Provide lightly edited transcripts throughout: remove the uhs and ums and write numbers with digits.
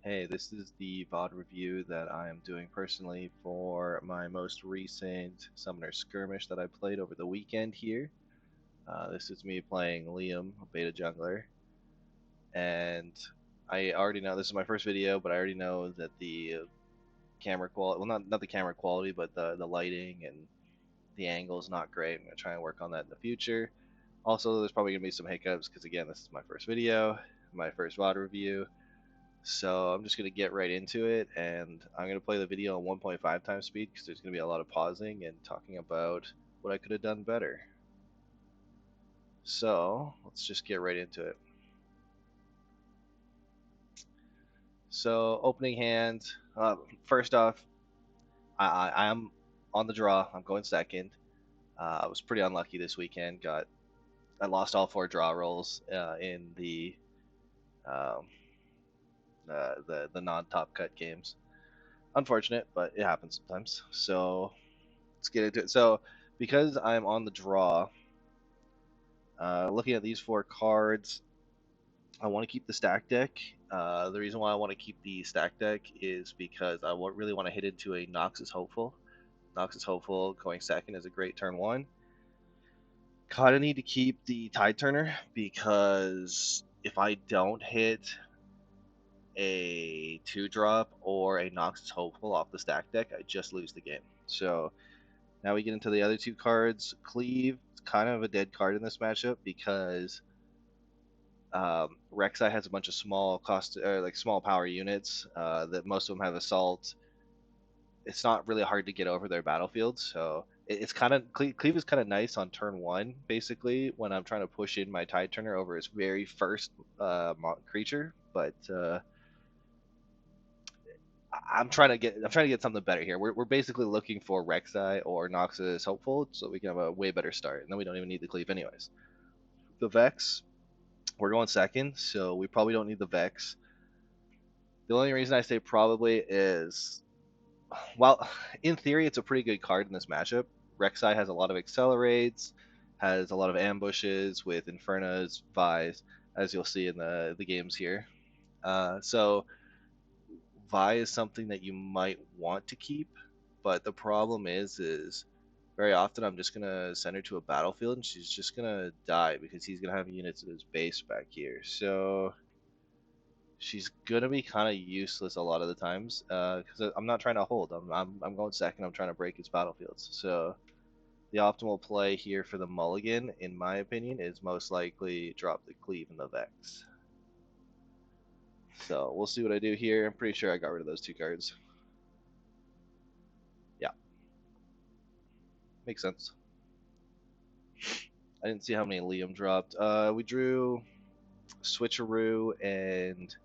Hey, this is the VOD review that I am doing personally for my most recent Summoner Skirmish that I played over the weekend here. This is me playing Liam, a BetaJungler, and I already know this is my first video, but I already know that the camera quality, well, not the camera quality, but the lighting and the angle is not great. I'm gonna try and work on that in the future. Also, there's probably gonna be some hiccups because again, this is my first video, my first VOD review. So I'm just going to get right into it, and I'm going to play the video on 1.5 times speed because there's going to be a lot of pausing and talking about what I could have done better. So let's just get right into it. So opening hand, first off, I am on the draw. I'm going second. I was pretty unlucky this weekend. I lost all 4 draw rolls in um, the non-top cut games. Unfortunate, but it happens sometimes. So let's get into it. So because I'm on the draw, looking at these 4 cards, I want to keep the stack deck. The reason why I want to keep the stack deck is because I really want to hit into a Noxus Hopeful. Noxus Hopeful going second is a great turn 1. Kind of need to keep the Tide Turner because if I don't hit a 2-drop or a Noxus Hopeful off the stack deck, I just lose the game. So now we get into the other 2 cards. Cleave is kind of a dead card in this matchup because Rek'Sai has a bunch of small power units that most of them have assault. It's not really hard to get over their battlefield, so it's kind of Cleave is kind of nice on turn 1, basically when I'm trying to push in my Tide Turner over his very first creature. But I'm trying to get something better here. We're basically looking for Rek'Sai or Noxus Hopeful, so we can have a way better start, and then we don't even need the Cleave anyways. The Vex, we're going second, so we probably don't need the Vex. The only reason I say probably is, well, in theory, it's a pretty good card in this matchup. Rek'Sai has a lot of accelerates, has a lot of ambushes with Infernas, Vi's, as you'll see in the games here. So Vi is something that you might want to keep, but the problem is very often I'm just gonna send her to a battlefield and she's just gonna die because he's gonna have units at his base back here. So she's gonna be kind of useless a lot of the times because I'm not trying to hold. I'm going second. I'm trying to break his battlefields. So the optimal play here for the mulligan, in my opinion, is most likely drop the cleave and the vex. So we'll see what I do here. I'm pretty sure I got rid of those 2 cards. Yeah, makes sense. I didn't see how many Liam dropped. We drew Switcheroo and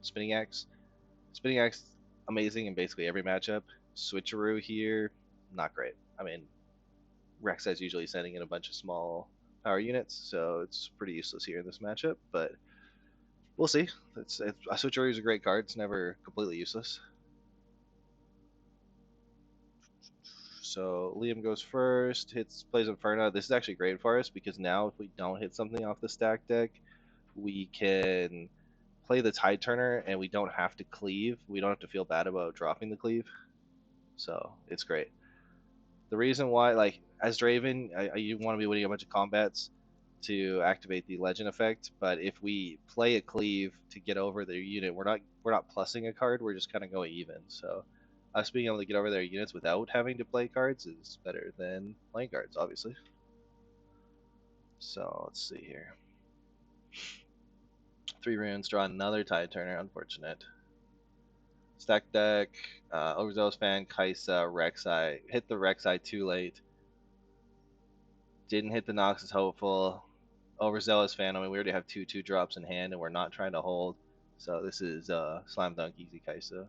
Spinning Axe. Spinning Axe, amazing in basically every matchup. Switcheroo here, not great. I mean, Rek'Sai's usually sending in a bunch of small power units, so it's pretty useless here in this matchup. But we'll see. Switcheroo is a great card. It's never completely useless. So Liam goes first, plays Inferno. This is actually great for us because now if we don't hit something off the stack deck, we can play the Tide Turner and we don't have to cleave. We don't have to feel bad about dropping the cleave. So it's great. The reason why, like, as Draven, you want to be winning a bunch of combats to activate the legend effect, but if we play a cleave to get over their unit, we're not plussing a card, we're just kind of going even. So us being able to get over their units without having to play cards is better than playing cards, obviously. So let's see here. 3 runes, draw another Tide Turner, unfortunate. Stack deck, Overzealous Fan, Kaisa, Rek'Sai. Hit the Rek'Sai too late. Didn't hit the Noxus Hopeful. Overzealous Fan. I mean, we already have 2/2 drops in hand, and we're not trying to hold. So this is slam dunk easy Kaisa.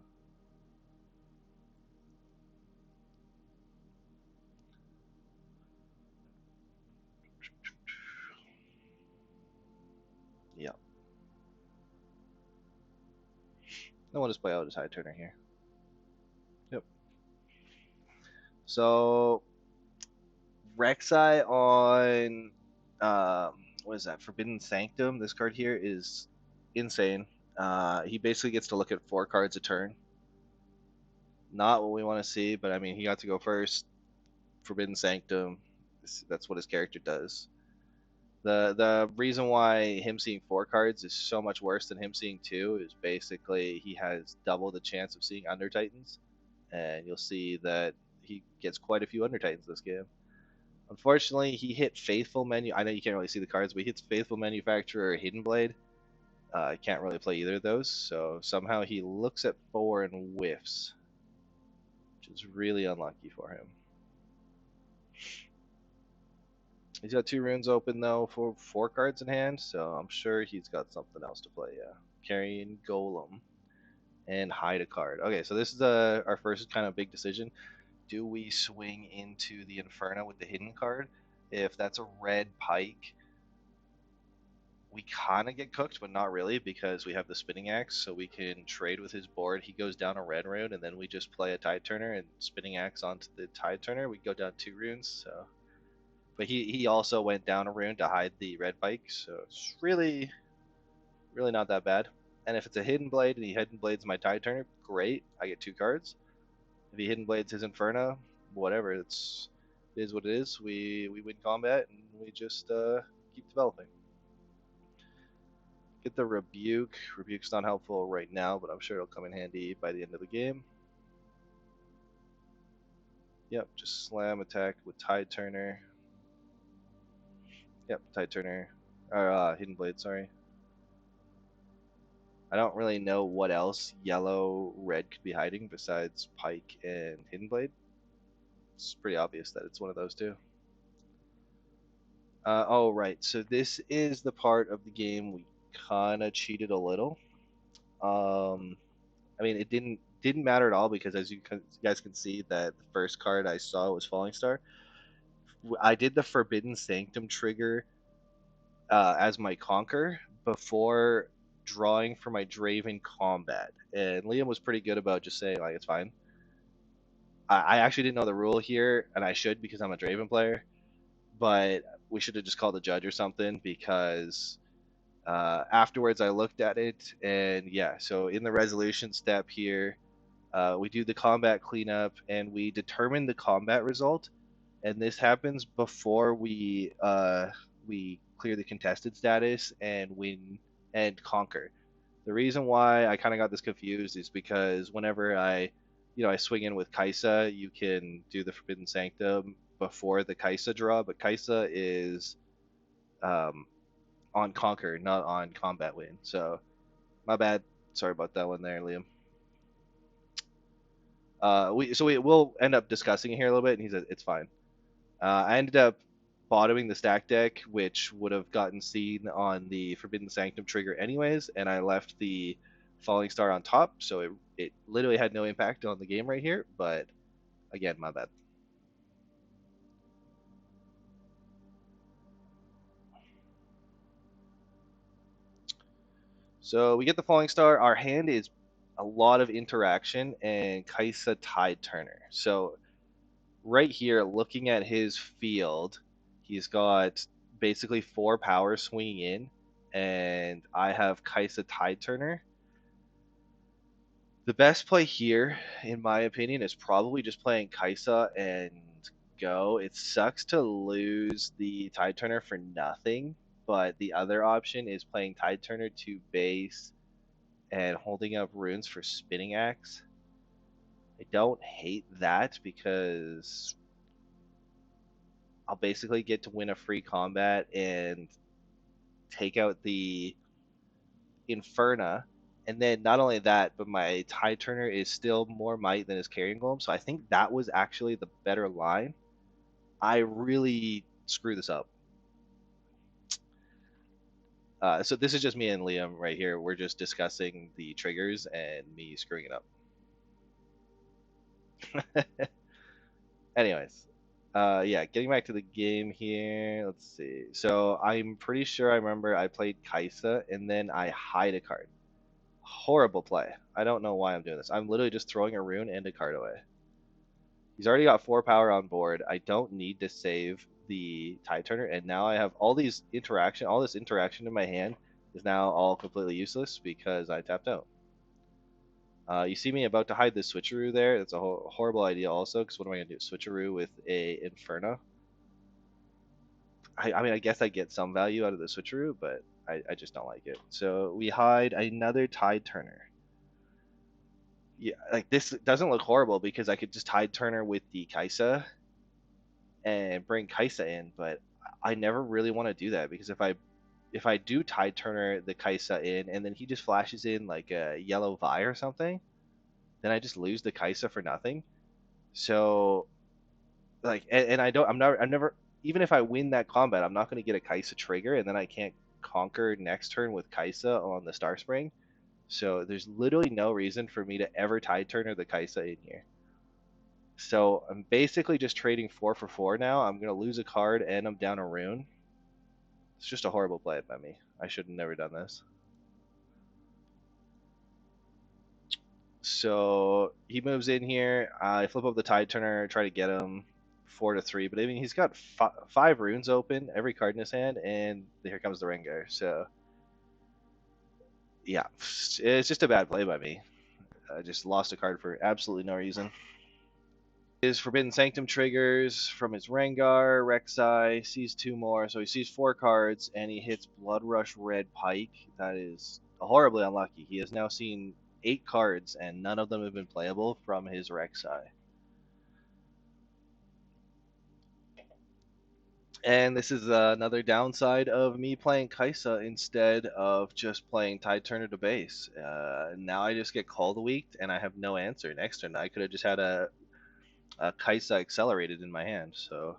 Yeah. Then we'll just play out his high turner here. Yep. So Rek'Sai on what is that? Forbidden Sanctum. This card here is insane. He basically gets to look at 4 cards a turn. Not what we want to see, but I mean, he got to go first. Forbidden Sanctum. That's what his character does. The reason why him seeing 4 cards is so much worse than him seeing 2 is basically he has double the chance of seeing Under Titans, and you'll see that he gets quite a few Under Titans this game. Unfortunately, he hit Faithful Menu. I know you can't really see the cards, but he hits Faithful Manufacturer or Hidden Blade. I can't really play either of those, so somehow he looks at 4 and whiffs, which is really unlucky for him. He's got 2 runes open though for 4 cards in hand, so I'm sure he's got something else to play. Yeah, Carrying Golem and hide a card. Okay, so this is our first kind of big decision. Do we swing into the Inferno with the hidden card? If that's a red Pike, we kind of get cooked, but not really because we have the Spinning Axe, so we can trade with his board. He goes down a red rune, and then we just play a Tide Turner and Spinning Axe onto the Tide Turner. We go down 2 runes, so. But he also went down a rune to hide the red Pike, so it's really not that bad. And if it's a Hidden Blade and he Hidden Blades my Tide Turner, great. I get 2 cards. If he Hidden Blades his Inferno, whatever. It is what it is. We win combat and we just keep developing. Get the Rebuke. Rebuke's not helpful right now, but I'm sure it'll come in handy by the end of the game. Yep, just slam attack with Tide Turner. Yep, Tide Turner. Or Hidden Blade, sorry. I don't really know what else yellow red could be hiding besides Pike and Hidden Blade. It's pretty obvious that it's one of those two. Oh right, so this is the part of the game we kind of cheated a little. I mean, it didn't matter at all because as you guys can see that the first card I saw was Falling Star. I did the Forbidden Sanctum trigger as my Conquer before drawing for my Draven combat, and Liam was pretty good about just saying like it's fine. I actually didn't know the rule here, and I should because I'm a Draven player, but we should have just called a judge or something because afterwards I looked at it, and yeah, so in the resolution step here, we do the combat cleanup and we determine the combat result, and this happens before we clear the contested status and win and conquer. The reason why I kind of got this confused is because whenever I swing in with Kaisa, you can do the Forbidden Sanctum before the Kaisa draw, but Kaisa is um, on conquer, not on combat win. So my bad. Sorry about that one there, Liam. We will end up discussing it here a little bit, and he said it's fine. I ended up bottoming the stack deck, which would have gotten seen on the Forbidden Sanctum trigger anyways, and I left the Falling Star on top, so it literally had no impact on the game right here, but again, my bad. So we get the Falling Star. Our hand is a lot of interaction and Kaisa Tide Turner. So right here, looking at his field, he's got basically 4 power swinging in, and I have Kaisa Tide Turner. The best play here, in my opinion, is probably just playing Kaisa and go. It sucks to lose the Tide Turner for nothing, but the other option is playing Tide Turner to base and holding up runes for Spinning Axe. I don't hate that because I'll basically get to win a free combat and take out the Inferna. And then not only that, but my Tide Turner is still more might than his Carrying Golem. So I think that was actually the better line. I really screw this up. So this is just me and Liam right here. We're just discussing the triggers and me screwing it up. Anyways, yeah, getting back to the game here. Let's see. So I'm pretty sure I remember I played Kaisa and then I hide a card. Horrible play. I don't know why I'm doing this. I'm literally just throwing a rune and a card away. He's already got 4 power on board. I don't need to save the Tide Turner, and now I have all this interaction in my hand is now all completely useless because I tapped out. You see me about to hide this switcheroo there. That's a horrible idea also, because what am I going to do? Switcheroo with a Inferno? I mean, I guess I get some value out of the switcheroo, but I just don't like it. So we hide another Tide Turner. Yeah, like this doesn't look horrible because I could just Tide Turner with the Kaisa and bring Kaisa in, but I never really want to do that because if I do Tide Turner the Kaisa in and then he just flashes in like a yellow Vi or something, then I just lose the Kaisa for nothing. So like, and I don't, I'm never, even if I win that combat, I'm not going to get a Kaisa trigger, and then I can't conquer next turn with Kaisa on the Star Spring. So there's literally no reason for me to ever Tide Turner the Kaisa in here. So I'm basically just trading 4 for 4 now. I'm going to lose a card, and I'm down a rune. It's just a horrible play by me. I should have never done this. So he moves in here. I flip up the Tide Turner, try to get him 4 to 3. But I mean, he's got 5 runes open, every card in his hand, and here comes the Rengar. So yeah, it's just a bad play by me. I just lost a card for absolutely no reason. His Forbidden Sanctum triggers from his Rengar. Rek'Sai sees 2 more, so he sees 4 cards, and he hits Blood Rush Red Pike. That is horribly unlucky. He has now seen 8 cards, and none of them have been playable from his Rek'Sai. And this is another downside of me playing Kaisa instead of just playing Tide Turner to base. Now I just get Call the Weak, and I have no answer next turn. I could have just had a Kaisa accelerated in my hand, so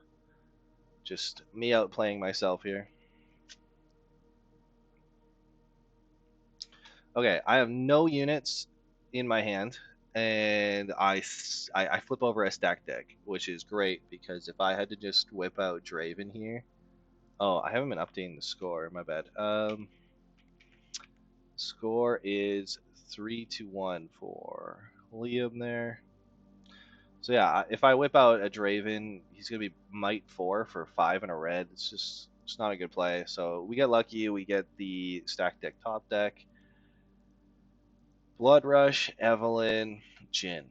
just me outplaying myself here. Okay, I have no units in my hand, and I flip over a stack deck, which is great because if I had to just whip out Draven here, oh, I haven't been updating the score. My bad. Score is 3-1 for Liam there. So yeah, if I whip out a Draven, he's gonna be Might 4 for 5 and a red. It's not a good play. So we get lucky. We get the stack deck top deck. Blood Rush, Evelyn, Jin.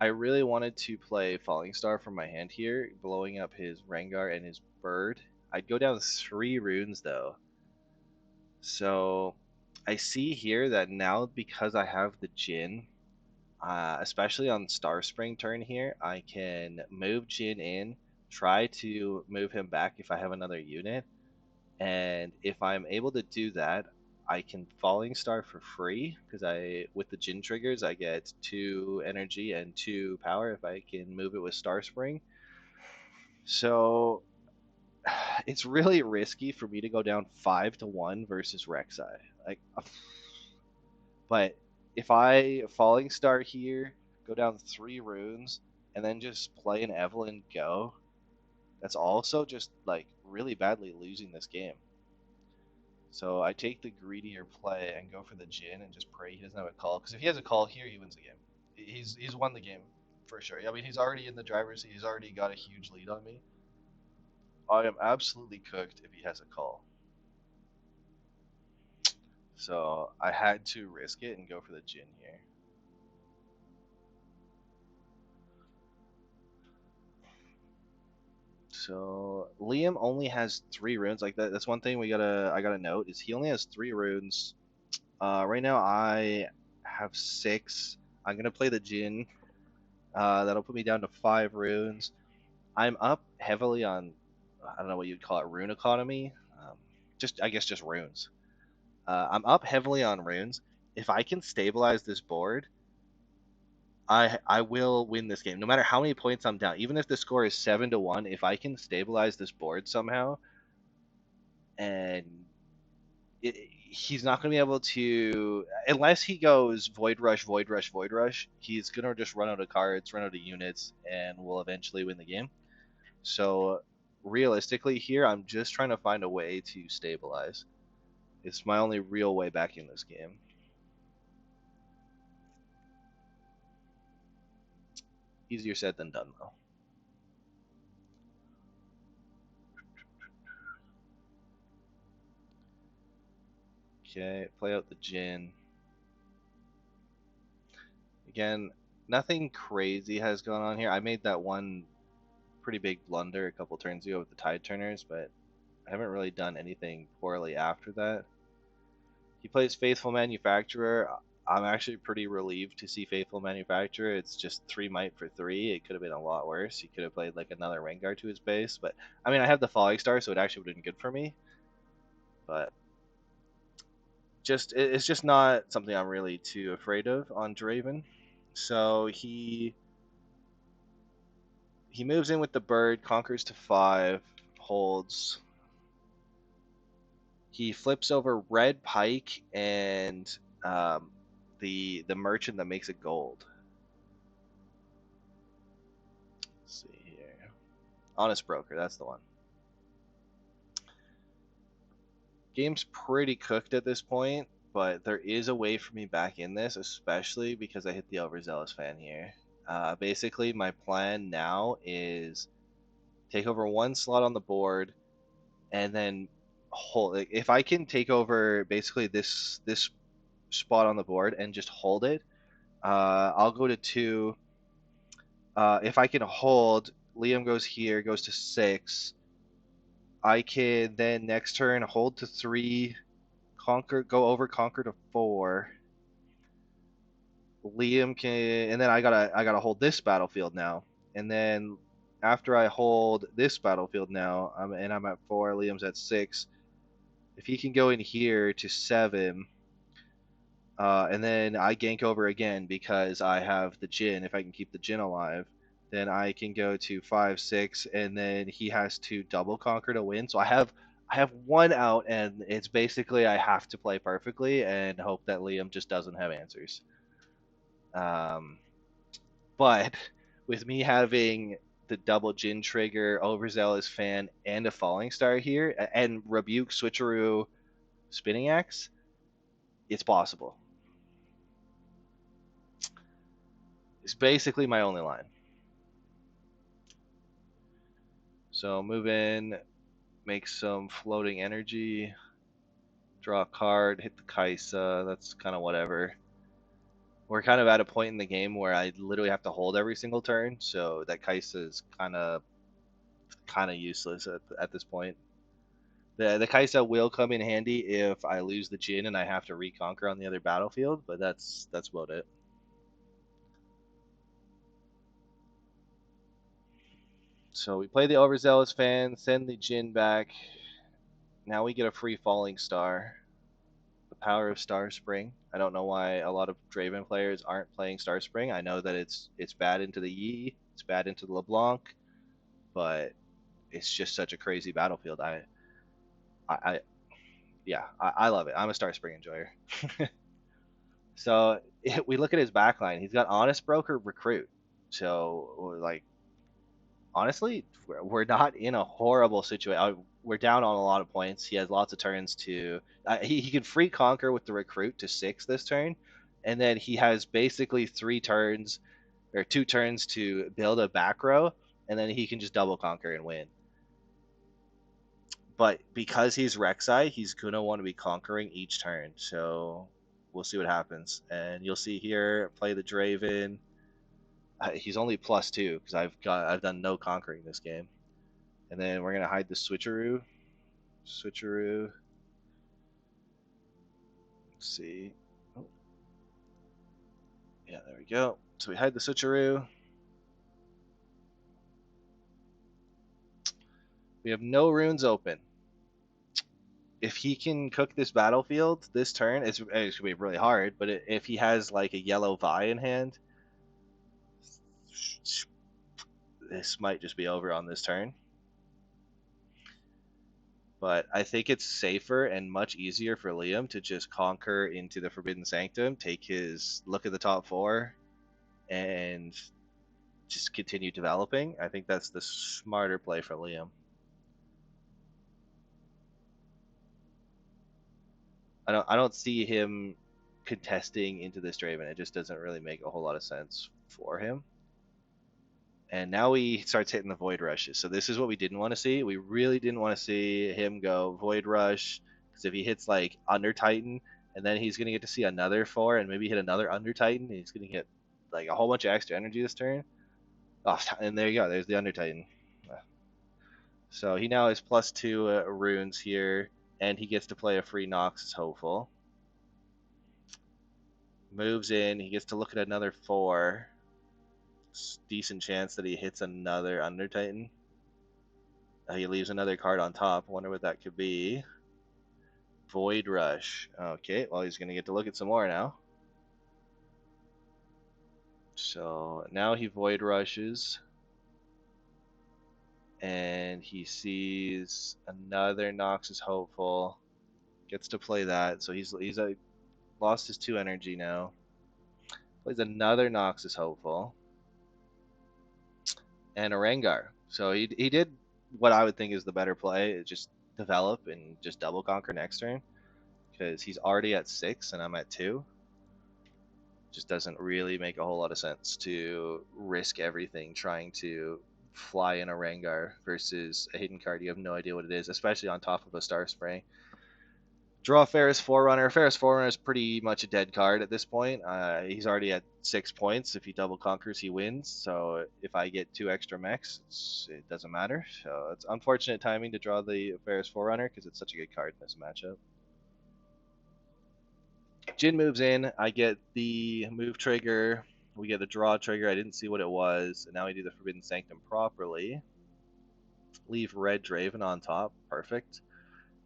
I really wanted to play Falling Star from my hand here, blowing up his Rengar and his bird. I'd go down 3 runes though. So I see here that now because I have the Jin, especially on Star Spring turn here, I can move Jin in, try to move him back if I have another unit, and if I'm able to do that, I can Falling Star for free because with the Jin triggers I get 2 energy and 2 power if I can move it with Star Spring. So it's really risky for me to go down 5-1 versus Rek'Sai. Like, but if I Falling Star here, go down 3 runes, and then just play an Evelyn Go, that's also just like really badly losing this game. So I take the greedier play and go for the Jin and just pray he doesn't have a call. Because if he has a call here, he wins the game. He's won the game for sure. I mean, he's already in the driver's seat. He's already got a huge lead on me. I am absolutely cooked if he has a call. So I had to risk it and go for the Jin here. So Liam only has 3 runes. Like that's one thing I gotta note is he only has 3 runes. Right now I have 6. I'm gonna play the Jin. That'll put me down to 5 runes. I'm up heavily on I don't know what you'd call it, rune economy. Just I guess just runes. I'm up heavily on runes. If I can stabilize this board, I will win this game. No matter how many points I'm down, even if the score is 7-1, if I can stabilize this board somehow, and he's not going to be able to unless he goes Void Rush, Void Rush, Void Rush. He's going to just run out of cards, run out of units, and will eventually win the game. So realistically, here I'm just trying to find a way to stabilize. It's my only real way back in this game. Easier said than done, though. Okay, play out the Jin. Again, nothing crazy has gone on here. I made that one pretty big blunder a couple turns ago with the Tide Turners, but I haven't really done anything poorly after that. He plays Faithful Manufacturer. I'm actually pretty relieved to see Faithful Manufacturer. It's just 3 might for 3. It could have been a lot worse. He could have played like another Rengar to his base, but I mean, I have the Falling Star, so it actually would have been good for me. But it's just not something I'm really too afraid of on Draven. So he moves in with the bird, conquers to 5, holds. He flips over red pike and the merchant that makes it gold. Let's see here. Honest Broker, that's the one. Game's pretty cooked at this point, but there is a way for me back in this, especially because I hit the Overzealous fan here. Basically, my plan now is take over 1 slot on the board, and then hold. If I can take over basically this spot on the board and just hold it, I'll go to 2. If I can hold, Liam goes here, goes to 6. I can then next turn hold to 3, conquer to 4. Liam can, and then I gotta hold this battlefield now, and then after I hold this battlefield now, I'm at 4. Liam's at 6. If he can go in here to 7, and then I gank over again because I have the Jin. If I can keep the Jin alive, then I can go to 5, 6, and then he has to double conquer to win. So I have 1 out, and it's basically I have to play perfectly and hope that Liam just doesn't have answers. But with me having the double Jin trigger, Overzealous fan, and a Falling Star here, and Rebuke, Switcheroo, Spinning Axe, it's possible. It's basically my only line. So move in, make some floating energy, draw a card, hit the Kaisa. That's kind of whatever. We're kind of at a point in the game where I literally have to hold every single turn, so that Kaisa is kind of useless at this point. The Kaisa will come in handy if I lose the Jin and I have to reconquer on the other battlefield, but that's about it. So we play the Overzealous fan, send the Jin back. Now we get a free Falling Star. The power of Star Spring. I don't know why a lot of Draven players aren't playing Star Spring. I know that it's bad into the Yi, it's bad into the LeBlanc, but it's just such a crazy battlefield. I yeah, I love it. I'm a Star Spring enjoyer. So we look at his backline. He's got Honest Broker, Recruit. So like honestly, we're not in a horrible situation. We're down on a lot of points. He has lots of turns to. He can free conquer with the Recruit to 6 this turn, and then he has basically 3 turns or 2 turns to build a back row, and then he can just double conquer and win. But because he's Rek'Sai, he's gonna want to be conquering each turn. So we'll see what happens, and you'll see here play the Draven. He's only +2 because I've done no conquering this game. And then we're gonna hide the Switcheroo. Switcheroo. Let's see. Oh. Yeah, there we go. So we hide the Switcheroo. We have no runes open. If he can cook this battlefield this turn, it's gonna be really hard. But if he has like a yellow Vi in hand, this might just be over on this turn. But I think it's safer and much easier for Liam to just conquer into the Forbidden Sanctum, take his look at the top 4, and just continue developing. I think that's the smarter play for Liam. I don't see him contesting into this Draven. It just doesn't really make a whole lot of sense for him. And now he starts hitting the Void Rushes. So this is what we didn't want to see. We really didn't want to see him go Void Rush, Because if he hits like Under Titan, and then he's gonna get to see another 4, and maybe hit another Under Titan, and he's gonna get like a whole bunch of extra energy this turn. Oh, and there you go. There's the Under Titan. So he now has +2 runes here, and he gets to play a free Noxus Hopeful. Moves in. He gets to look at another 4. Decent chance that he hits another Under Titan. He leaves another card on top. Wonder what that could be. Void Rush. Okay, well, he's going to get to look at some more now. So now he Void Rushes. And he sees another Noxus Hopeful. Gets to play that. So he's lost his 2 energy now. Plays another Noxus Hopeful. And a Rengar. So he did what I would think is the better play. Just develop and just double conquer next turn. Because he's already at 6 and I'm at 2. Just doesn't really make a whole lot of sense to risk everything trying to fly in a Rengar versus a hidden card you have no idea what it is, especially on top of a Star Spray. Draw Ferris Forerunner. Ferris Forerunner is pretty much a dead card at this point. He's already at 6 points. If he double conquers, he wins. So if I get 2 extra mechs, it doesn't matter. So it's unfortunate timing to draw the Ferris Forerunner because it's such a good card in this matchup. Jin moves in. I get the move trigger. We get the draw trigger. I didn't see what it was. And now we do the Forbidden Sanctum properly. Leave Red Draven on top. Perfect.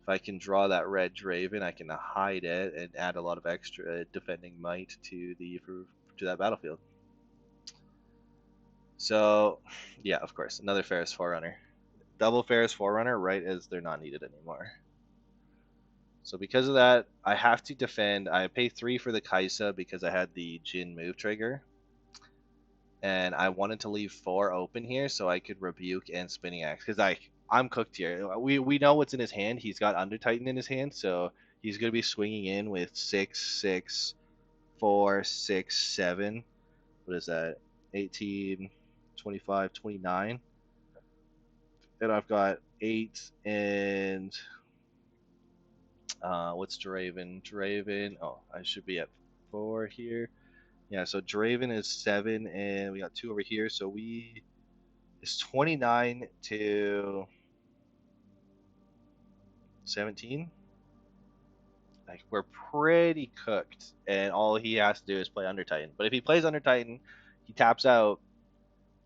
If I can draw that Red Draven, I can hide it and add a lot of extra defending might to that battlefield. So, yeah, of course, another Ferris Forerunner. Double Ferris Forerunner right as they're not needed anymore. So because of that, I have to defend. I pay 3 for the Kaisa because I had the Jin move trigger. And I wanted to leave 4 open here so I could Rebuke and Spinning Axe. Because I'm cooked here. We know what's in his hand. He's got Under Titan in his hand, so he's going to be swinging in with 6, 6, 4, 6, 7. What is that? 18, 25, 29. And I've got 8 and what's Draven? Draven. Oh, I should be at 4 here. Yeah, so Draven is 7, and we got 2 over here. So it's 29 to 17. Like we're pretty cooked, and all he has to do is play Under Titan. But if he plays Under Titan, he taps out,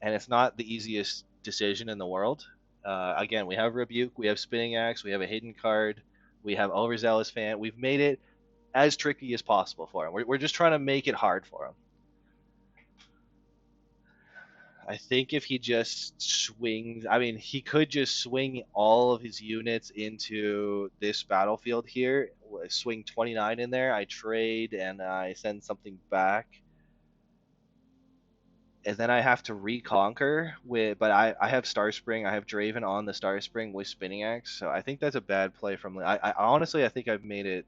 and it's not the easiest decision in the world. Again, we have Rebuke, we have Spinning Axe, we have a hidden card, we have Overzealous Fan. We've made it as tricky as possible for him. We're just trying to make it hard for him. I think if he just swings, I mean, he could just swing all of his units into this battlefield here, swing 29 in there. I trade and I send something back. And then I have to reconquer but I have Star Spring, I have Draven on the Star Spring with Spinning Axe, so I think that's a bad play from I honestly I think I've made it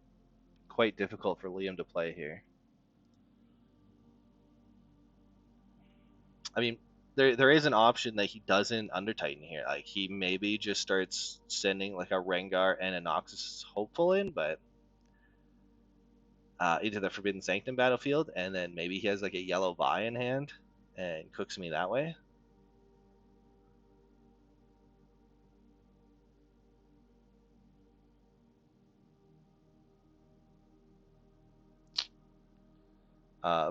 quite difficult for Liam to play here. I mean, there is an option that he doesn't Under Titan here. Like he maybe just starts sending like a Rengar and a Noxus Hopeful in, but into the Forbidden Sanctum battlefield, and then maybe he has like a yellow Vi in hand and cooks me that way.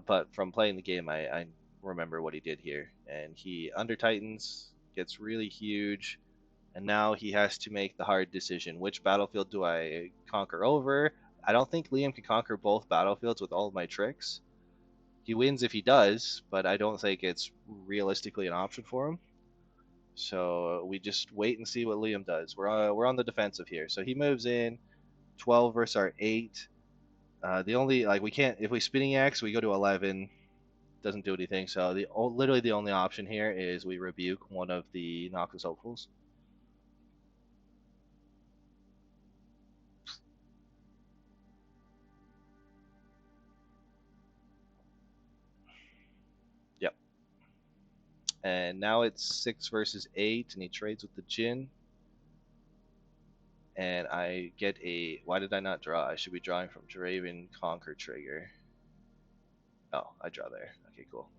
But from playing the game, I remember what he did here, and he Under Titans, gets really huge, and now he has to make the hard decision: which battlefield do I conquer over? I don't think Liam can conquer both battlefields with all of my tricks. He wins if he does, but I don't think it's realistically an option for him. So we just wait and see what Liam does. We're on the defensive here. So he moves in 12 versus our 8. The only we can't if we Spinning Axe we go to 11, doesn't do anything. So literally the only option here is we Rebuke one of the Noxus Hopefuls. Yep. And now it's 6 versus 8, and he trades with the Jin. and I get a. Why did I not draw? I should be drawing from Draven Conquer trigger. Oh, I draw there. Okay, cool.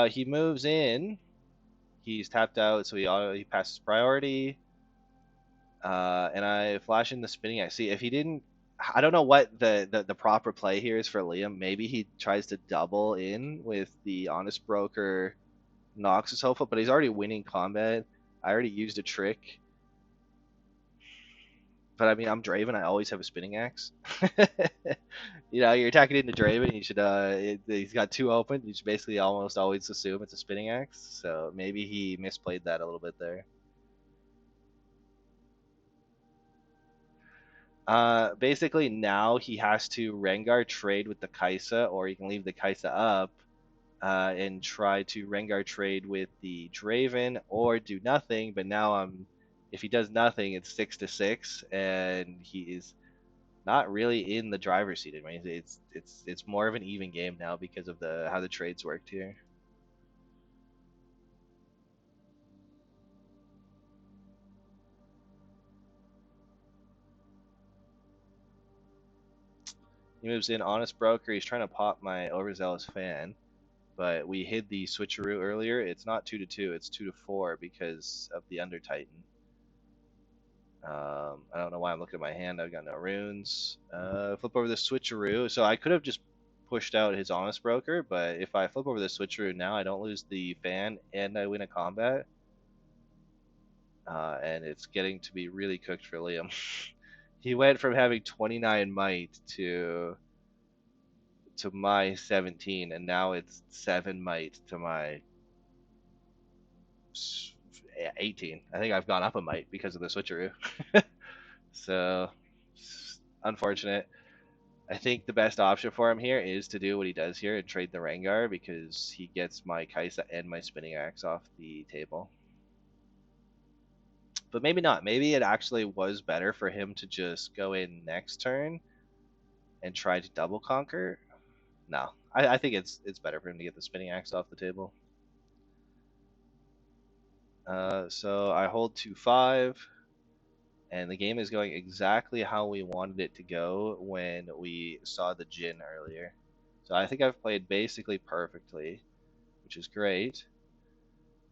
He moves in. He's tapped out, so he passes priority. And I flash in the spinning axe. See, if he didn't, I don't know what the proper play here is for Liam. Maybe he tries to double in with the Honest Broker Noxus Hopeful, but he's already winning combat. I already used a trick. But I mean, I'm Draven. I always have a spinning axe. You're attacking into Draven. You should. He's got two open. You should basically almost always assume it's a spinning axe. So maybe he misplayed that a little bit there. Basically now he has to Rengar trade with the Kaisa, or he can leave the Kaisa up, and try to Rengar trade with the Draven, or do nothing. But now if he does nothing, it's 6-6, and he is not really in the driver's seat. I mean, it's more of an even game now because of the how the trades worked here. He moves in Honest Broker. He's trying to pop my Overzealous Fan, but we hid the switcheroo earlier. It's not 2-2, it's 2-4 because of the Under Titan. I don't know why I'm looking at my hand. I've got no runes. Flip over the switcheroo. So I could have just pushed out his Honest Broker, but if I flip over the switcheroo now, I don't lose the fan and I win a combat. And it's getting to be really cooked for Liam. He went from having 29 might to my 17, and now it's 7 might to my 18. I think I've gone up a might because of the switcheroo. So, unfortunate. I think the best option for him here is to do what he does here and trade the Rengar because he gets my Kaisa and my Spinning Axe off the table. But maybe not. Maybe it actually was better for him to just go in next turn and try to double conquer. No, I think it's better for him to get the Spinning Axe off the table. So I hold 2-5, and the game is going exactly how we wanted it to go when we saw the Jhin earlier. So I think I've played basically perfectly, which is great.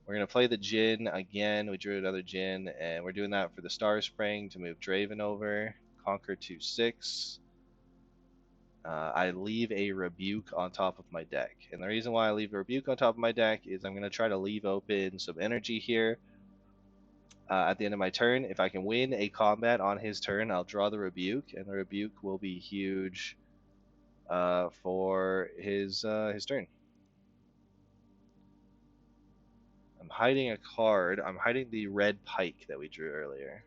We're going to play the Jhin again. We drew another Jhin, and we're doing that for the Star Spring to move Draven over. Conquer 2-6. I leave a Rebuke on top of my deck. And the reason why I leave a Rebuke on top of my deck is I'm going to try to leave open some energy here. At the end of my turn, if I can win a combat on his turn, I'll draw the Rebuke, and the Rebuke will be huge for his turn. I'm hiding a card. I'm hiding the red pike that we drew earlier.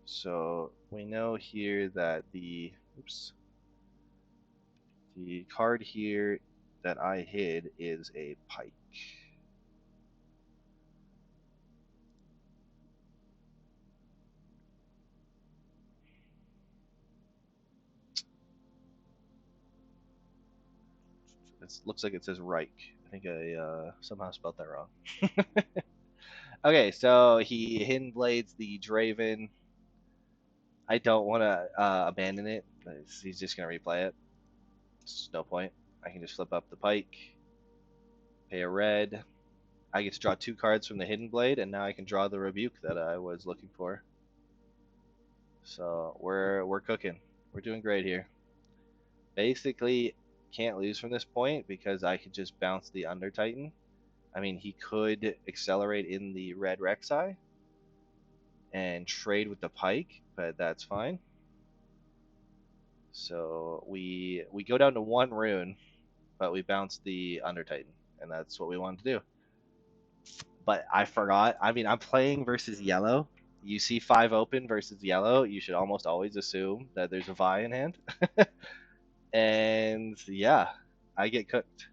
So we know here that the card here that I hid is a pike. It looks like it says Reich. I think I somehow spelled that wrong. Okay, so he hidden blades the Draven. I don't want to abandon it. He's just gonna replay it. There's no point. I can just flip up the pike, pay a red. I get to draw 2 cards from the hidden blade, and now I can draw the rebuke that I was looking for. So we're cooking. We're doing great here. Basically, can't lose from this point because I could just bounce the Under Titan. I mean, he could accelerate in the red Rek'Sai and trade with the pike, but that's fine. So we go down to 1 rune, but we bounce the Under Titan, and that's what we wanted to do. But I forgot. I mean, I'm playing versus yellow. You see 5 open versus yellow, you should almost always assume that there's a Vi in hand. And yeah, I get cooked.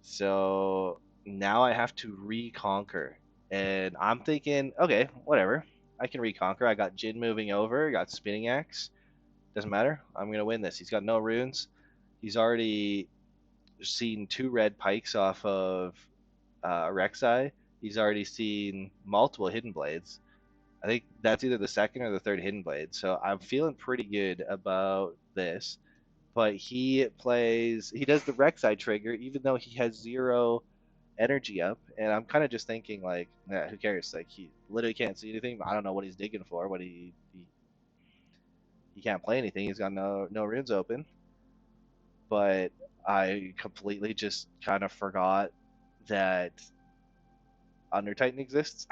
So now I have to reconquer. And I'm thinking, okay, whatever. I can reconquer. I got Jhin moving over, got Spinning Axe. Doesn't matter. I'm going to win this. He's got no runes. He's already seen 2 red pikes off of Rek'Sai. He's already seen multiple hidden blades. I think that's either the second or the third hidden blade. So I'm feeling pretty good about this. But he does the Rek'Sai trigger, even though he has 0 energy up. And I'm kind of just thinking, like, nah, who cares? Like, he literally can't see anything. I don't know what he's digging for. What he can't play anything. He's got no runes open. But I completely just kind of forgot that Under Titan exists.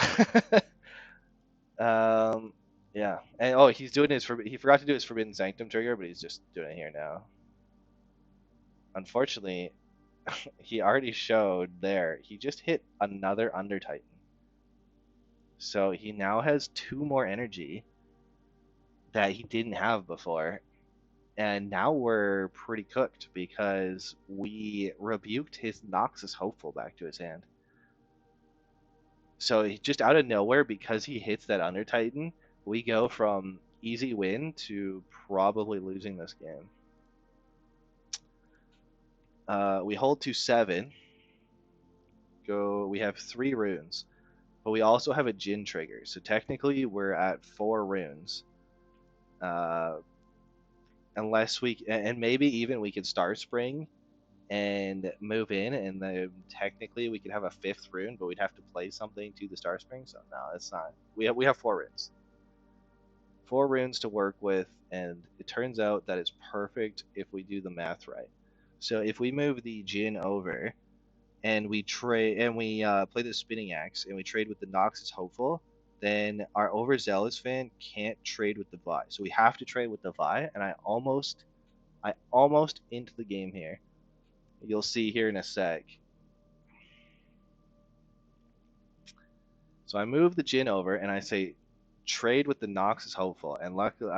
um, yeah, and oh, he's doing he forgot to do his Forbidden Sanctum trigger, but he's just doing it here now. Unfortunately, he already showed there. He just hit another Under Titan, so he now has 2 more energy that he didn't have before, and now we're pretty cooked because we rebuked his Noxus Hopeful back to his hand. So he just out of nowhere, because he hits that Under Titan, we go from easy win to probably losing this game. We hold to 7. We have 3 runes, but we also have a Jin trigger. So technically, we're at 4 runes. Unless and maybe even we could Star Spring and move in, and then technically we could have a 5th rune, but we'd have to play something to the Star Spring. So no, it's not. We have 4 runes. 4 runes to work with, and it turns out that it's perfect if we do the math right. So if we move the Jin over, and we trade and we play the Spinning Axe, and we trade with the Noxus Hopeful, then our Overzealous fan can't trade with the Vi. So we have to trade with the Vi, and I almost into the game here. You'll see here in a sec. So I move the Jin over, and I say trade with the Noxus Hopeful, and luckily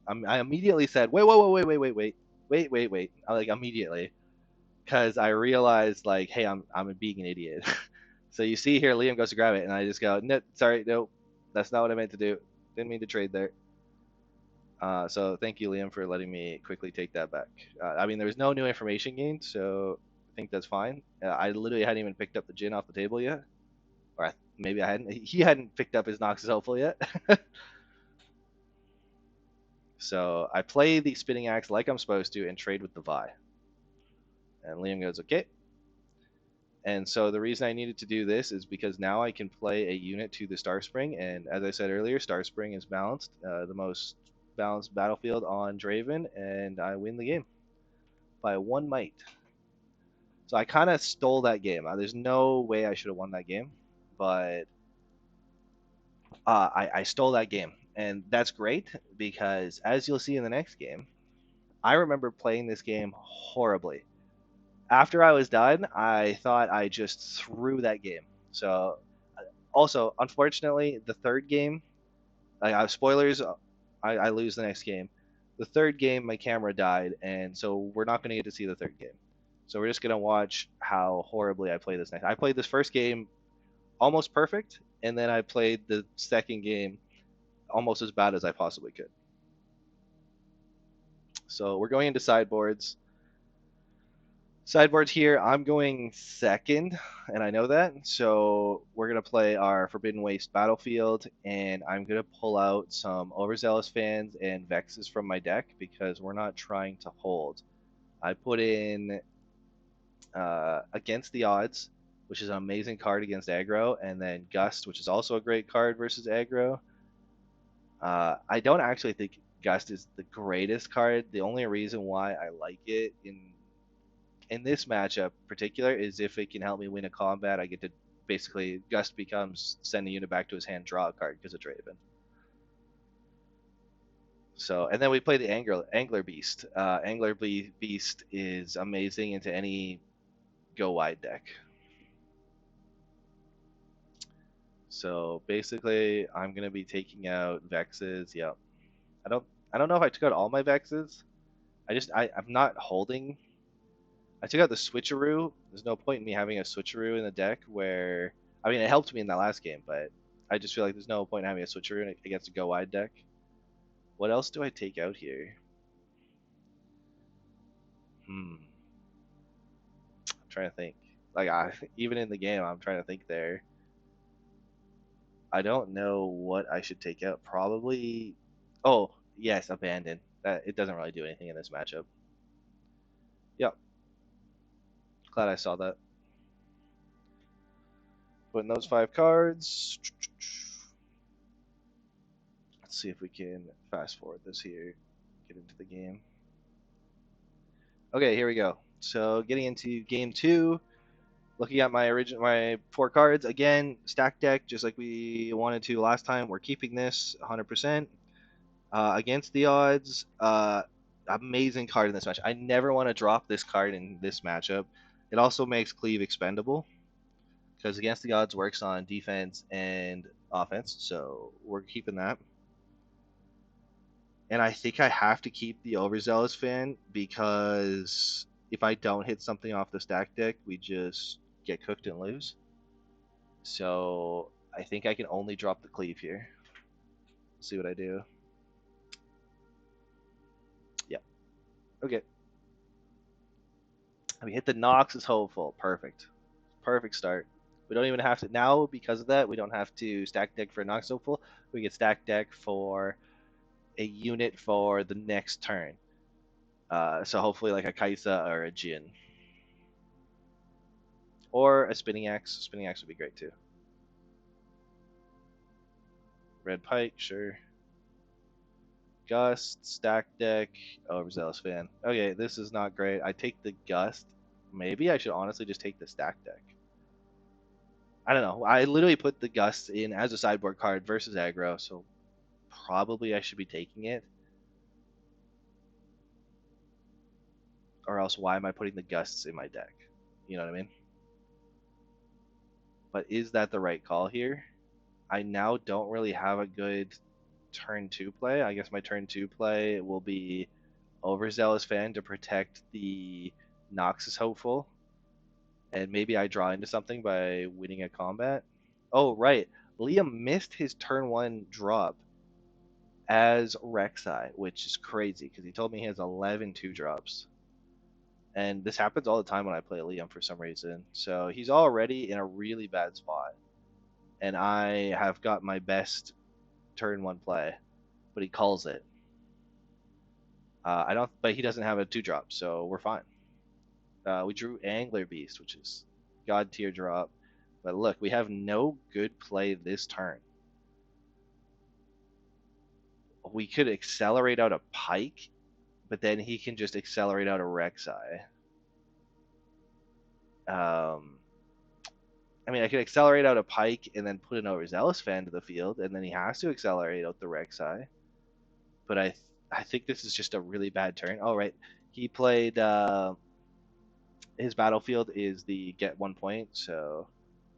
I immediately said wait. I like immediately, because I realized, like, hey, I'm being an idiot. So you see here, Liam goes to grab it, and I just go, no, sorry, no, that's not what I meant to do. Didn't mean to trade there. So thank you, Liam, for letting me quickly take that back. I mean, there was no new information gained, so I think that's fine. I literally hadn't even picked up the Jin off the table yet, or maybe I hadn't. He hadn't picked up his Noxus Hopeful yet. So I play the Spinning Axe like I'm supposed to and trade with the Vi. And Liam goes, okay. And so the reason I needed to do this is because now I can play a unit to the Star Spring, and as I said earlier, Star Spring is balanced, the most balanced battlefield on Draven, and I win the game by 1 might. So I kind of stole that game. There's no way I should have won that game, but I stole that game, and that's great because, as you'll see in the next game, I remember playing this game horribly. After I was done, I thought I just threw that game. So, also, unfortunately, the third game, spoilers, I lose the next game. The third game, my camera died, and so we're not going to get to see the third game. So we're just going to watch how horribly I play this next. I played this first game almost perfect, and then I played the second game almost as bad as I possibly could. So we're going into sideboards. Sideboard here, I'm going second, and I know that. So we're going to play our Forbidden Waste Battlefield, and I'm going to pull out some Overzealous fans and Vexes from my deck because we're not trying to hold. I put in Against the Odds, which is an amazing card against aggro, and then Gust, which is also a great card versus aggro. I don't actually think Gust is the greatest card. The only reason why I like it in this matchup in particular is if it can help me win a combat, I get to basically Gust becomes send a unit back to his hand, draw a card because of Draven. So, and then we play the Angler Beast. Angler Beast is amazing into any go wide deck. So basically, I'm gonna be taking out Vexes. Yep. I don't know if I took out all my Vexes. I'm not holding. I took out the switcheroo. There's no point in me having a switcheroo in the deck where, I mean, it helped me in that last game, but I just feel like there's no point in having a switcheroo against a go wide deck. What else do I take out here? I'm trying to think. Like, even in the game, I'm trying to think there. I don't know what I should take out. Probably. Oh, yes, Abandon. It doesn't really do anything in this matchup. Yep. Glad I saw that. Putting those 5 cards. Let's see if we can fast forward this here. Get into the game. Okay, here we go. So getting into game 2. Looking at my 4 cards again, stack deck, just like we wanted to last time. We're keeping this 100%. Against the odds, amazing card in this match. I never want to drop this card in this matchup. It also makes Cleave expendable because against the odds works on defense and offense, so we're keeping that. And I think I have to keep the Overzealous Fan because if I don't hit something off the stack deck, we just get cooked and lose. So I think I can only drop the Cleave here. Let's see what I do. Yeah. Okay. We hit the Nox is hopeful. Perfect. Perfect start. We don't even have to now because of that. We don't have to stack deck for Nox hopeful. We get stack deck for a unit for the next turn. So hopefully like a Kaisa or a Jin. Or a Spinning Axe. Spinning Axe would be great too. Red Pike, sure. Gust, stack deck, Overzealous Fan. Okay, this is not great. I take the Gust. Maybe I should honestly just take the stack deck. I don't know. I literally put the Gust in as a sideboard card versus aggro, so probably I should be taking it. Or else why am I putting the Gusts in my deck? You know what I mean? But is that the right call here? I now don't really have a good turn 2 play. I guess my turn 2 play will be Overzealous Fan to protect the Noxus Hopeful. And maybe I draw into something by winning a combat. Oh, right. Liam missed his turn 1 drop as Rek'Sai, which is crazy because he told me he has 11 2-drops. And this happens all the time when I play Liam for some reason. So he's already in a really bad spot. And I have got my best turn 1 play, but he calls it. I don't, but he doesn't have a 2-drop, so we're fine. We drew Angler Beast, which is God tier drop. But look, we have no good play this turn. We could accelerate out a Pike, but then he can just accelerate out a Rek'Sai. I mean, I could accelerate out a Pike and then put an Overzealous Fan to the field, and then he has to accelerate out the Rek'Sai. But I think this is just a really bad turn. Oh, right. He played... his battlefield is the get 1 point, so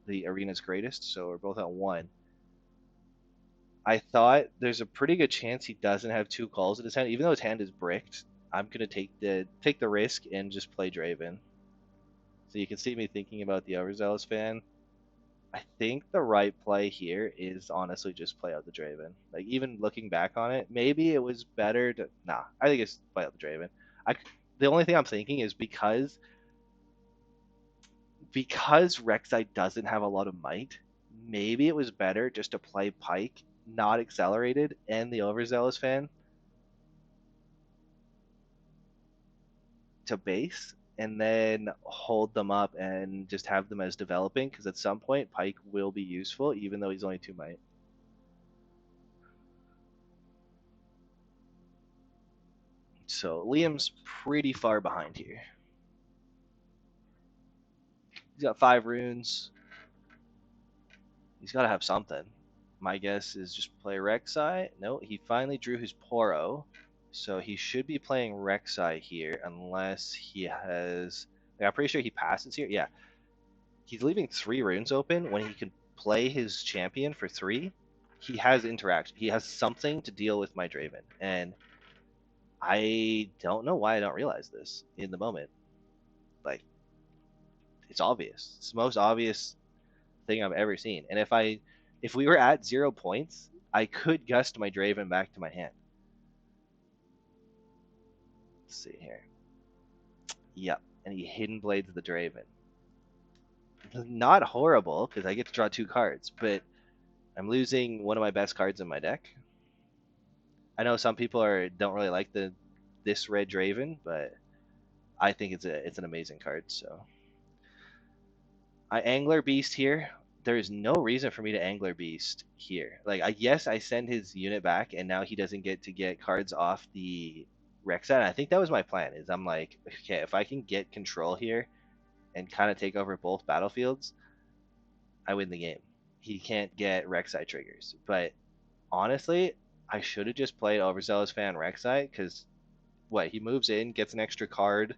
the arena's greatest, so we're both at 1. I thought there's a pretty good chance he doesn't have 2 calls in his hand, even though his hand is bricked. I'm gonna take the risk and just play Draven. So you can see me thinking about the Overzealous Fan. I think the right play here is honestly just play out the Draven. Like even looking back on it, maybe it was better to I think it's play out the Draven. The only thing I'm thinking is because Rek'Sai doesn't have a lot of might, maybe it was better just to play Pike, not accelerated, and the Overzealous Fan to base, and then hold them up and just have them as developing, because at some point Pike will be useful, even though he's only 2 might. So Liam's pretty far behind here. He's got 5 runes. He's got to have something. My guess is just play Rek'Sai. No, he finally drew his Poro. So he should be playing Rek'Sai here unless he has... Like, I'm pretty sure he passes here. Yeah. He's leaving 3 runes open when he can play his champion for 3. He has interaction. He has something to deal with my Draven. And I don't know why I don't realize this in the moment. Like, it's obvious. It's the most obvious thing I've ever seen. And if we were at 0 points, I could gust my Draven back to my hand. Let's see here. Yep, and he Hidden Blades the Draven. Not horrible, because I get to draw 2 cards, but I'm losing one of my best cards in my deck. I know some people don't really like this red Draven, but I think it's an amazing card. So I Angler Beast here. There's no reason for me to Angler Beast here. Like, yes, I send his unit back, and now he doesn't get to get cards off the Rex side. I think that was my plan. Is I'm like, okay, if I can get control here and kind of take over both battlefields, I win the game. He can't get Rek'Sai triggers, but honestly, I should have just played Overzealous Fan Rek'Sai because what he moves in, gets an extra card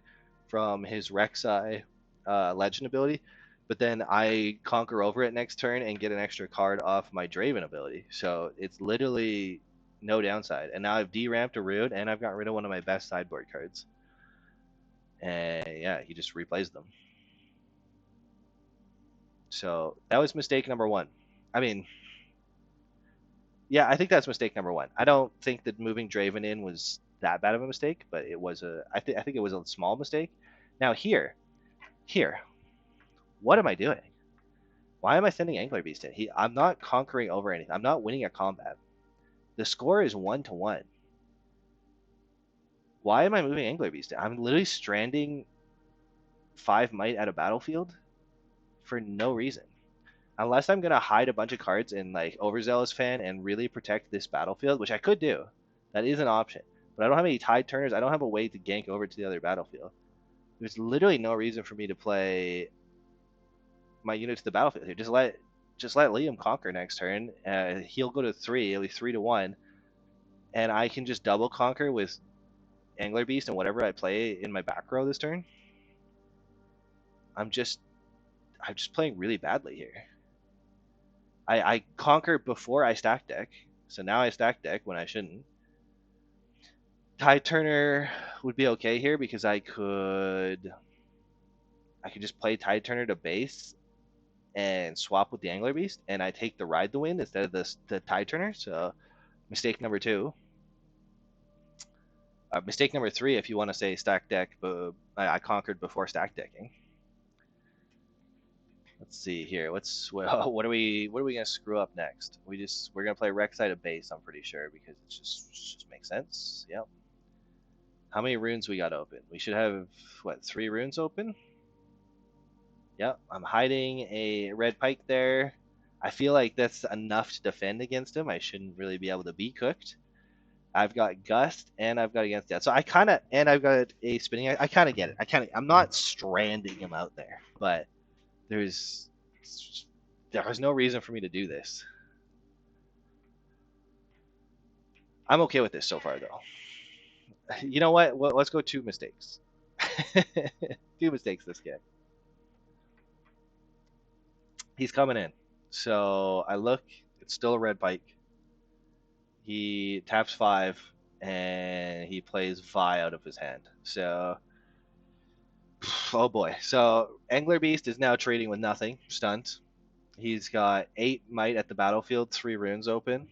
from his Rek'Sai legend ability, but then I conquer over it next turn and get an extra card off my Draven ability. So it's literally no downside. And now I've deramped a Rune and I've got rid of one of my best sideboard cards. And yeah, he just replays them. So that was mistake number one. I mean, yeah, I think that's mistake number one. I don't think that moving Draven in was that bad of a mistake, but it was I think it was a small mistake. Now here, what am I doing? Why am I sending Angler Beast in? I'm not conquering over anything. I'm not winning a combat. The score is 1-1. Why am I moving Angler Beast in? I'm literally stranding 5 might at a battlefield for no reason. Unless I'm gonna hide a bunch of cards in like Overzealous Fan and really protect this battlefield, which I could do. That is an option. But I don't have any tide turners. I don't have a way to gank over to the other battlefield. There's literally no reason for me to play my unit to the battlefield here. Just let Liam conquer next turn. He'll go to 3. It'll be 3-1, and I can just double conquer with Angler Beast and whatever I play in my back row this turn. I'm just playing really badly here. I conquered before I stack deck, so now I stack deck when I shouldn't. Tide Turner would be okay here because I could just play Tide Turner to base and swap with the Angler Beast, and I take the Ride the Wind instead of the Tide Turner. So mistake number 2. Mistake number 3, if you want to say stack deck, but I conquered before stack decking. Let's see here. What are we gonna screw up next? We're gonna play Rek'Sai to base. I'm pretty sure because it just makes sense. Yep. How many runes we got open? We should have what 3 runes open. Yep. I'm hiding a red pike there. I feel like that's enough to defend against him. I shouldn't really be able to be cooked. I've got Gust and I've got Against Death. So I've got a spinning. I kind of get it. I'm not stranding him out there, but there's no reason for me to do this. I'm okay with this so far, though. You know what? Well, let's go 2 mistakes. 2 mistakes this game. He's coming in. So I look. It's still a red pike. He taps 5 and he plays Vi out of his hand. So, oh boy. So Angler Beast is now trading with nothing. Stunt. He's got 8 might at the battlefield, 3 runes open.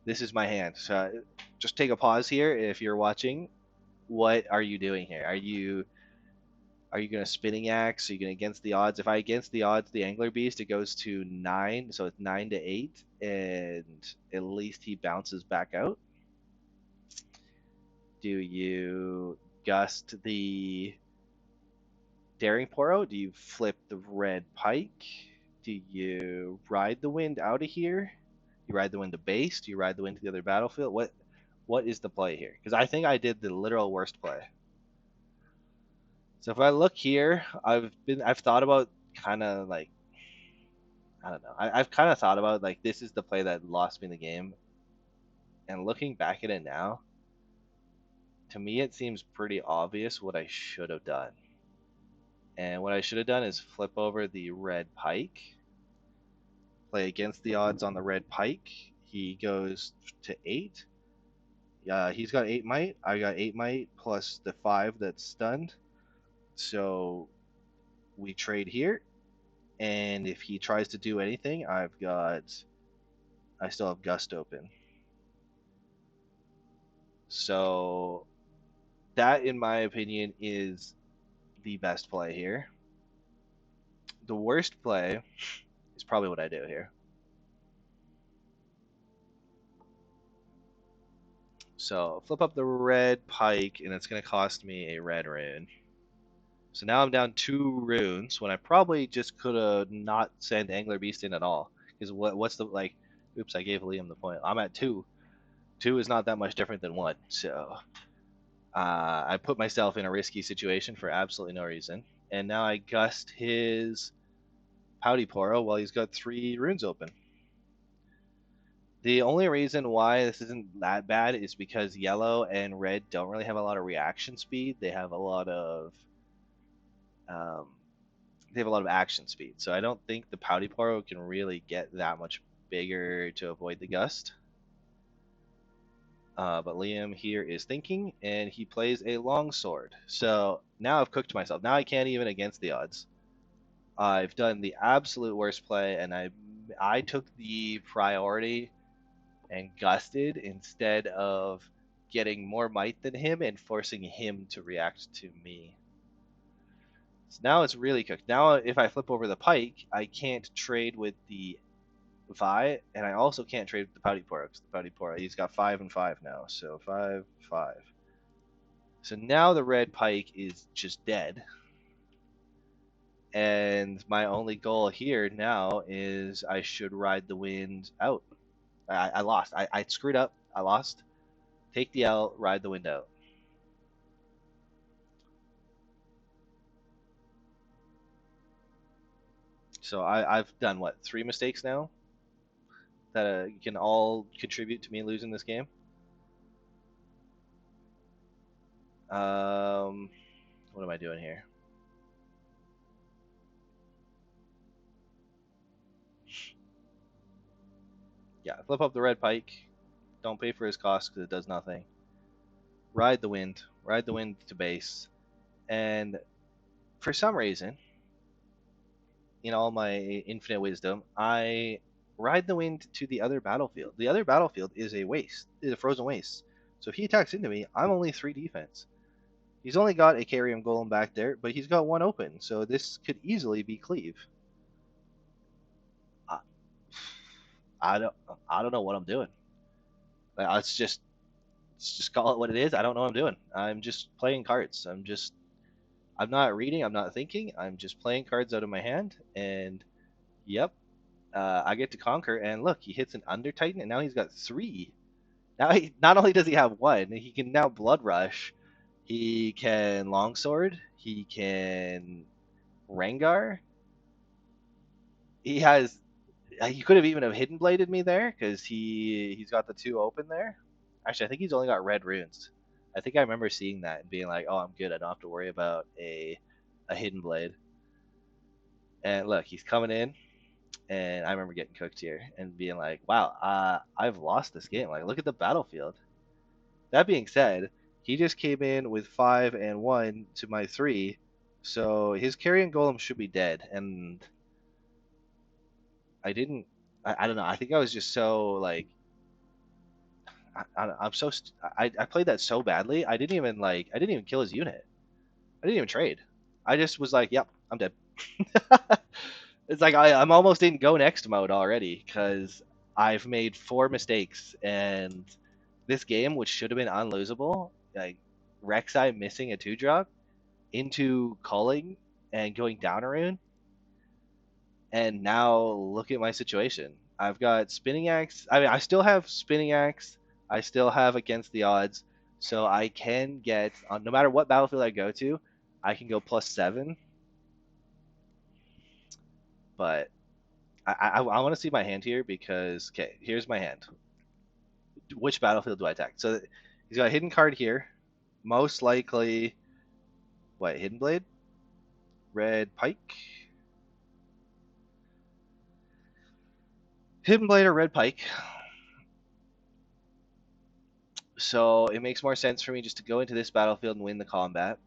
This is my hand. So just take a pause here if you're watching. What are you doing here? Are you gonna spinning axe? Are you gonna against the odds? If I against the odds, the Angler Beast, it goes to 9, so it's 9-8, and at least he bounces back out. Do you gust the Daring Poro? Do you flip the red pike? Do you ride the wind out of here? You ride the wind to base? Do you ride the wind to the other battlefield? What is the play here? Because I think I did the literal worst play. So if I look here, I've thought about kind of like I don't know. I've kind of thought about like this is the play that lost me the game. And looking back at it now, to me it seems pretty obvious what I should have done. And what I should have done is flip over the red pike, play against the odds on the red pike. He goes to 8. He's got 8 might. I got 8 might plus the 5 that's stunned. So we trade here. And if he tries to do anything, I still have Gust open. So that, in my opinion, is the best play here. The worst play is probably what I do here. So flip up the red pike, and it's going to cost me a red rune. So now I'm down 2 runes when I probably just could have not sent Angler Beast in at all. Because what's the like? Oops, I gave Liam the point. I'm at 2. 2 is not that much different than 1. So I put myself in a risky situation for absolutely no reason. And now I gust his Pouty Poro while he's got 3 runes open. The only reason why this isn't that bad is because yellow and red don't really have a lot of reaction speed. They have a lot of um, action speed. So I don't think the Pouty Poro can really get that much bigger to avoid the gust. But Liam here is thinking, and he plays a longsword. So now I've cooked myself. Now I can't even against the odds. I've done the absolute worst play, and I took the priority and gusted instead of getting more might than him and forcing him to react to me. So now it's really cooked. Now if I flip over the pike, I can't trade with the Vi, and I also can't trade with the Pouty Poro. The Pouty Poro, he's got 5 and 5 now, so 5, 5. So now the red pike is just dead. And my only goal here now is I should ride the wind out. I lost. I screwed up. I lost. Take the L, ride the wind out. So I've done what, 3 mistakes now that can all contribute to me losing this game. What am I doing here? Yeah, flip up the red pike. Don't pay for his cost because it does nothing. Ride the wind. Ride the wind to base. And for some reason, in all my infinite wisdom, I ride the wind to the other battlefield. The other battlefield is a waste, is a frozen waste. So if he attacks into me, I'm only 3 defense. He's only got a Carrion Golem back there, but he's got 1 open, so this could easily be cleave. I, I don't I don't know what I'm doing. Let's just call it what it is. I don't know what I'm doing. I'm just playing cards. I'm not reading. I'm not thinking. I'm just playing cards out of my hand. And yep, I get to conquer. And look, he hits an Under Titan, and now he's got 3. Now he not only does he have 1, he can now Blood Rush. He can Longsword. He can Rengar. He has. He could have even have hidden bladed me there because he's got the 2 open there. Actually, I think he's only got red runes. I think I remember seeing that and being like, "Oh, I'm good. I don't have to worry about a hidden blade." And look, he's coming in, and I remember getting cooked here and being like, "Wow, I've lost this game. Like, look at the battlefield." That being said, he just came in with 5 and 1 to my 3, so his carrion golem should be dead. And I didn't. I don't know. I think I was just so like I'm so I played that so badly. I didn't even kill his unit. I didn't even trade. I just was like, yep, I'm dead. It's like I'm almost in go next mode already because I've made 4 mistakes, and this game, which should have been unlosable, like Rek'Sai missing a 2-drop into culling and going down a rune, and now look at my situation. I've got spinning axe. I mean, I still have spinning axe. I still have against the odds, so I can get on no matter what battlefield I go to, I can go +7. But I want to see my hand here because okay, here's my hand. Which battlefield do I attack? So he's got a hidden card here. Most likely, what, hidden blade, red pike, hidden blade or red pike. So it makes more sense for me just to go into this battlefield and win the combat.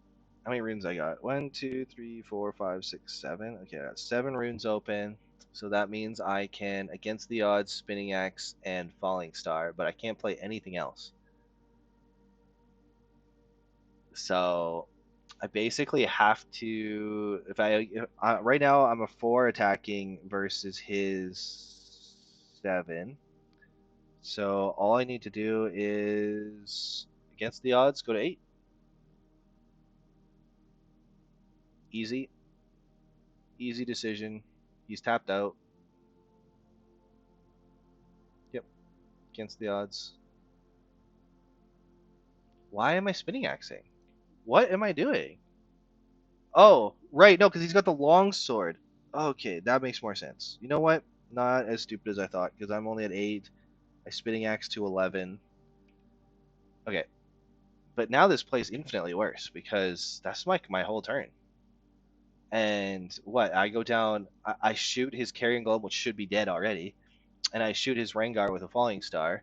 How many runes I got? 1, 2, 3, 4, 5, 6, 7. Okay, I got 7 runes open. So that means I can, against the odds, Spinning Axe and Falling Star, but I can't play anything else. So I basically have to. If I right now I'm a 4 attacking versus his 7. So all I need to do is, against the odds, go to 8. Easy. Easy decision. He's tapped out. Yep. Against the odds. Why am I spinning axing? What am I doing? Oh, right. No, because he's got the long sword. Okay, that makes more sense. You know what? Not as stupid as I thought, because I'm only at 8. I spinning axe to 11. Okay, but now this plays infinitely worse because that's like my whole turn. And what? I go down, I shoot his carrion golem, which should be dead already, and I shoot his Rengar with a falling star.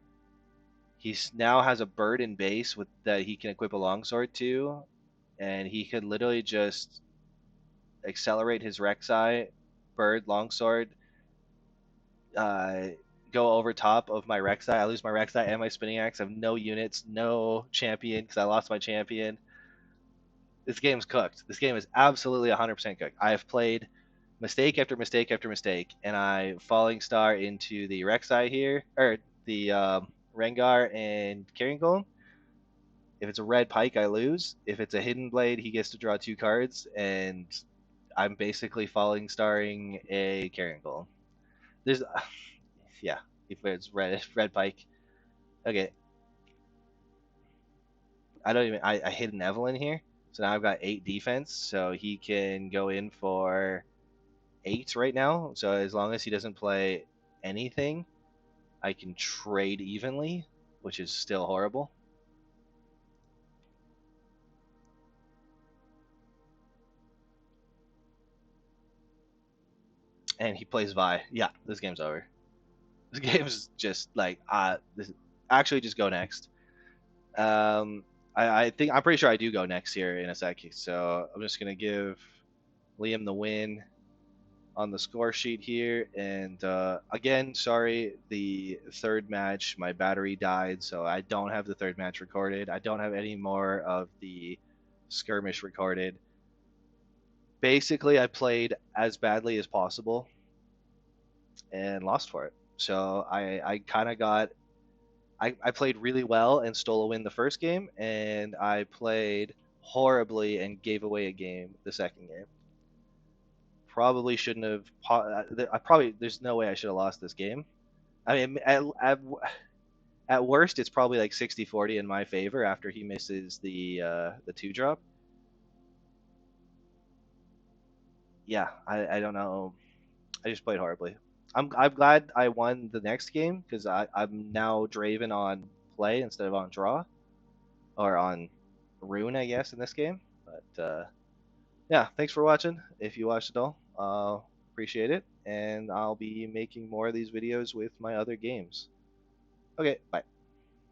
He now has a bird in base with that he can equip a longsword to, and he could literally just accelerate his Rek'Sai, bird, longsword, uh, go over top of my Rek'Sai. I lose my Rek'Sai and my spinning axe. I have no units, no champion because I lost my champion. This game's cooked. This game is absolutely 100% cooked. I have played mistake after mistake after mistake, and I falling star into the Rek'Sai here, or the Rengar and Carrion Golem. If it's a red pike, I lose. If it's a hidden blade, he gets to draw 2 cards, and I'm basically falling starring a Carrion Golem. There's, yeah, if it's red pike. Okay, I don't even. I hit an Evelyn here, so now I've got 8 defense, so he can go in for 8 right now. So as long as he doesn't play anything, I can trade evenly, which is still horrible. And he plays Vi. Yeah, this game's over. This game's just like this. Actually, just go next. Um, I think I'm pretty sure I do go next here in a sec. So I'm just gonna give Liam the win on the score sheet here. And again, sorry, the third match, my battery died, so I don't have the third match recorded. I don't have any more of the skirmish recorded. Basically, I played as badly as possible and lost for it. So I kind of got. I played really well and stole a win the first game, and I played horribly and gave away a game the second game. Probably shouldn't have. I probably there's no way I should have lost this game. I mean, at worst, it's probably like 60-40 in my favor after he misses the 2 drop. Yeah, I don't know. I just played horribly. I'm glad I won the next game because I'm now Draven on play instead of on draw or on rune, I guess, in this game. But yeah, thanks for watching. If you watched it all, appreciate it, and I'll be making more of these videos with my other games. Okay, bye.